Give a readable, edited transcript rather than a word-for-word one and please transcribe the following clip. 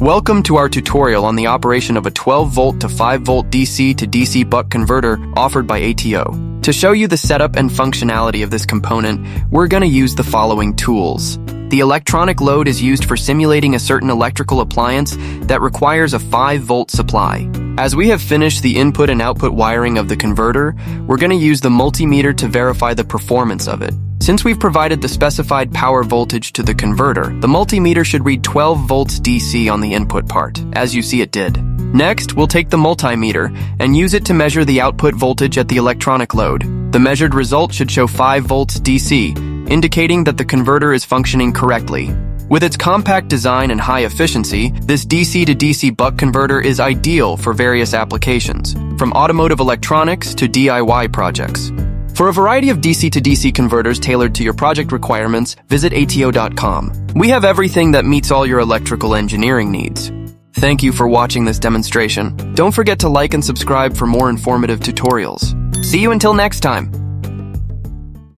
Welcome to our tutorial on the operation of a 12-volt to 5-volt DC to DC buck converter offered by ATO. To show you the setup and functionality of this component, we're going to use the following tools. The electronic load is used for simulating a certain electrical appliance that requires a 5-volt supply. As we have finished the input and output wiring of the converter, we're going to use the multimeter to verify the performance of it. Since we've provided the specified power voltage to the converter, the multimeter should read 12 volts DC on the input part, as you see it did. Next, we'll take the multimeter and use it to measure the output voltage at the electronic load. The measured result should show 5 volts DC, indicating that the converter is functioning correctly. With its compact design and high efficiency, this DC to DC buck converter is ideal for various applications, from automotive electronics to DIY projects. For a variety of DC to DC converters tailored to your project requirements, visit ato.com. We have everything that meets all your electrical engineering needs. Thank you for watching this demonstration. Don't forget to like and subscribe for more informative tutorials. See you until next time.